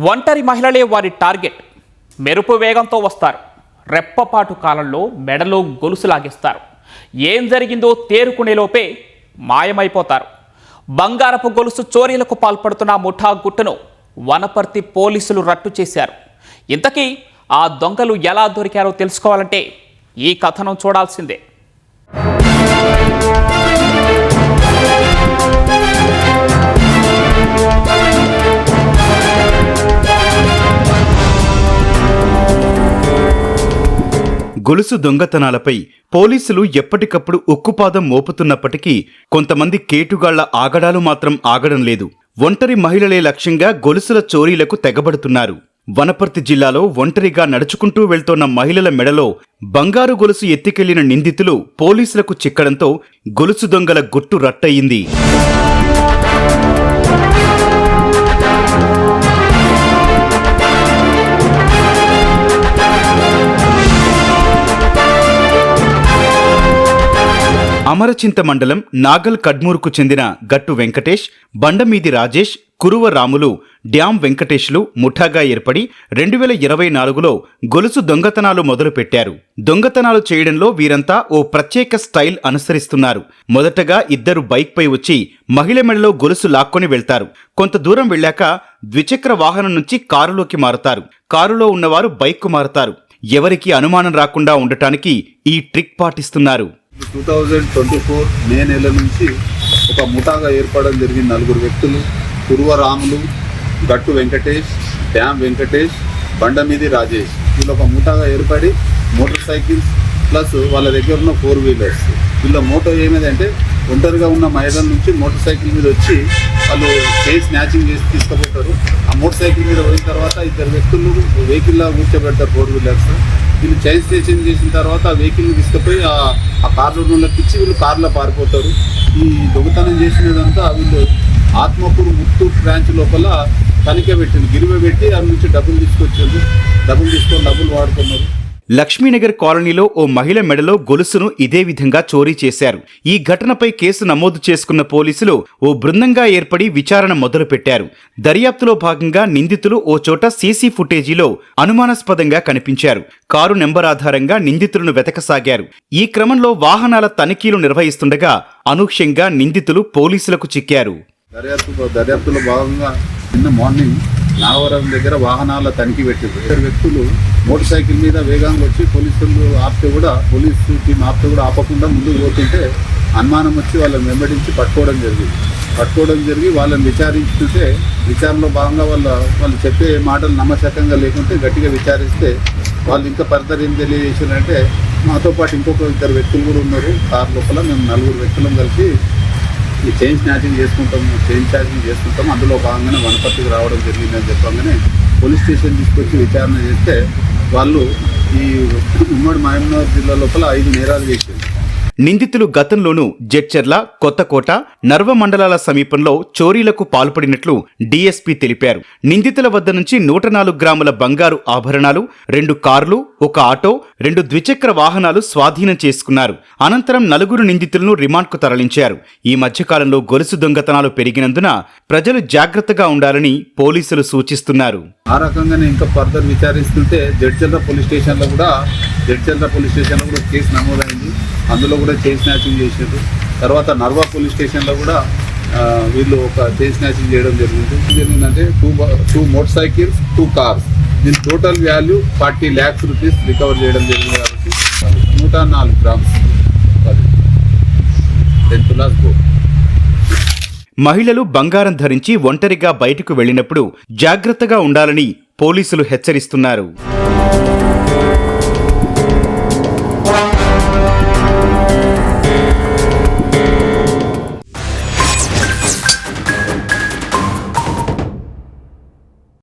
ఒంటరి మహిళలే వారి టార్గెట్. మెరుపు వేగంతో వస్తారు. రెప్పపాటు కాలంలో మెడలో గొలుసు లాగేస్తారు. ఏం జరిగిందో తేరుకునేలోపే మాయమైపోతారు. బంగారపు గొలుసు చోరీలకు పాల్పడుతున్న ముఠా గుట్టును వనపర్తి పోలీసులు రట్టు చేశారు. ఇంతకీ ఆ దొంగలు ఎలా దొరికారో తెలుసుకోవాలంటే ఈ కథనం చూడాల్సిందే. గొలుసు దొంగతనాలపై పోలీసులు ఎప్పటికప్పుడు ఉక్కుపాదం మోపుతున్నప్పటికీ కొంతమంది కేటుగాళ్ల ఆగడాలు మాత్రం ఆగడం లేదు. ఒంటరి మహిళలే లక్ష్యంగా గొలుసుల చోరీలకు తెగబడుతున్నారు. వనపర్తి జిల్లాలో ఒంటరిగా నడుచుకుంటూ వెళ్తోన్న మహిళల మెడలో బంగారు గొలుసు ఎత్తికెళ్లిన నిందితులు పోలీసులకు చిక్కడంతో గొలుసు దొంగల గుట్టు రట్టయింది. అమరచింత మండలం నాగల్ కడ్మూరుకు చెందిన గట్టు వెంకటేష్, బండమీది రాజేష్, కురువ రాములు, డ్యాం వెంకటేష్లు ముఠాగా ఏర్పడి 2024లో గొలుసు దొంగతనాలు మొదలుపెట్టారు. దొంగతనాలు చేయడంలో వీరంతా ఓ ప్రత్యేక స్టైల్ అనుసరిస్తున్నారు. మొదటగా ఇద్దరు బైక్పై వచ్చి మహిళ మెడలో గొలుసు లాక్కొని వెళ్తారు. కొంత దూరం వెళ్ళాక ద్విచక్ర వాహనం నుంచి కారులోకి మారుతారు. కారులో ఉన్నవారు బైక్కు మారుతారు. ఎవరికి అనుమానం రాకుండా ఉండటానికి ఈ ట్రిక్ పాటిస్తున్నారు. 2024 మే నెల నుంచి ఒక ముఠాగా ఏర్పడడం జరిగింది. 4 వ్యక్తులు, కురువ రాములు, గట్టు వెంకటేష్, డ్యాం వెంకటేష్, బండమీది రాజేష్, వీళ్ళు ఒక ముఠాగా ఏర్పడి మోటార్ సైకిల్స్ ప్లస్ వాళ్ళ దగ్గర ఉన్న 4 వీలర్స్, వీళ్ళ మోటో ఏమిటంటే ఒంటరిగా ఉన్న మహిళల నుంచి మోటార్ సైకిల్ మీద వచ్చి వాళ్ళు చైన్ స్నాచింగ్ చేసి తీసుకుపోతారు. ఆ మోటార్ సైకిల్ మీద పోయిన తర్వాత 2 వ్యక్తులు వెహికల్లో కూర్చోబెడతారు 4 వీలర్స్. వీళ్ళు చైన్ స్నాచింగ్ చేసిన తర్వాత ఆ వెహికల్ని తీసుకుపోయి ఆ కార్లోకి ఇచ్చి వీళ్ళు కార్లో పారిపోతారు. ఈ దొంగతనం చేసినదంతా వీళ్ళు ఆత్మకూరు ముత్తూరు బ్రాంచ్ లోపల తనిఖీ పెట్టింది, గిరివ పెట్టి దాని నుంచి డబ్బులు తీసుకొని డబ్బులు వాడుకున్నారు. లక్ష్మీనగర్ కాలనీలో ఓ మహిళ మెడలో గొలుసును ఇదే విధంగా చోరీ చేశారు. ఈ ఘటనపై కేసు నమోదు చేసుకున్న పోలీసులు ఓ బృందంగా ఏర్పడి విచారణ మొదలుపెట్టారు. దర్యాప్తులో భాగంగా నిందితులు ఓ చోట సీసీ ఫుటేజీలో అనుమానాస్పదంగా కనిపించారు. కారు నెంబర్ ఆధారంగా నిందితులను వెతకసాగారు. ఈ క్రమంలో వాహనాల తనిఖీలు నిర్వహిస్తుండగా అనూహ్యంగా నిందితులు పోలీసులకు చిక్కారు. దర్యాప్తులో భాగంగా నిన్న మార్నింగ్ నాగవరం దగ్గర వాహనాల తనిఖీ పెట్టారు. 2 వ్యక్తులు మోటార్ సైకిల్ మీద వేగంగా వచ్చి పోలీసు టీం ఆపితే కూడా ఆపకుండా ముందుకు పోతుంటే అనుమానం వచ్చి వాళ్ళని వెంబడించి పట్టుకోవడం జరిగి వాళ్ళని విచారించుకుంటే విచారణలో భాగంగా వాళ్ళు చెప్పే మాటలు నమ్మశకంగా లేకుంటే గట్టిగా విచారిస్తే వాళ్ళు ఇంకా ఫర్దర్ ఏం తెలియజేశారంటే మాతో పాటు ఇంకొక 2 వ్యక్తులు కూడా ఉన్నారు కారు లోపల, మేము 4 వ్యక్తులం కలిసి ఈ చైన్ స్నాచింగ్ చేసుకుంటాం అందులో భాగంగానే వనపర్తికి రావడం జరిగిందని చెప్పగానే పోలీస్ స్టేషన్ తీసుకొచ్చి విచారణ చేస్తే వాళ్ళు ఈ ఉమ్మడి మహబూబ్నగర్ జిల్లా లోపల 5 నేరాలు చేశారు. నిందితులు గతంలోనూ జడ్చర్ల, కొత్తకోట, నర్వ మండలాల సమీపంలో చోరీలకు పాల్పడినట్లు డీఎస్పీ తెలిపారు. నిందితుల వద్ద నుంచి 104 గ్రాముల బంగారు ఆభరణాలు, 2 కార్లు, 1 ఆటో, 2 ద్విచక్ర వాహనాలు స్వాధీనం చేసుకున్నారు. అనంతరం 4 నిందితులను రిమాండ్కు తరలించారు. ఈ మధ్యకాలంలో గొలుసు దొంగతనాలు పెరిగినందున ప్రజలు జాగ్రత్తగా ఉండాలని పోలీసులు సూచిస్తున్నారు. ఆ రకంగానే ఇంకా ఫర్దర్ విచారిస్తుంటే జడ్చర్ల పోలీస్ స్టేషన్లో కూడా కేసు నమోదైంది. అందులో కూడా చైన్ స్నాచింగ్ చేశారు. తర్వాత నర్వా పోలీస్ స్టేషన్లో కూడా వీళ్ళు ఒక చైన్ స్నాచింగ్ చేయడం జరిగిందంటే 2 మోటార్ సైకిల్స్, 2 కార్స్, దీని total value 40 lakhs rupees recover చేయడం జరిగింది. కాబట్టి 104 grams 10 tulas gold. మహిళలు బంగారం ధరించి ఒంటరిగా బయటకు వెళ్లినప్పుడు జాగ్రత్తగా ఉండాలని పోలీసులు హెచ్చరిస్తున్నారు.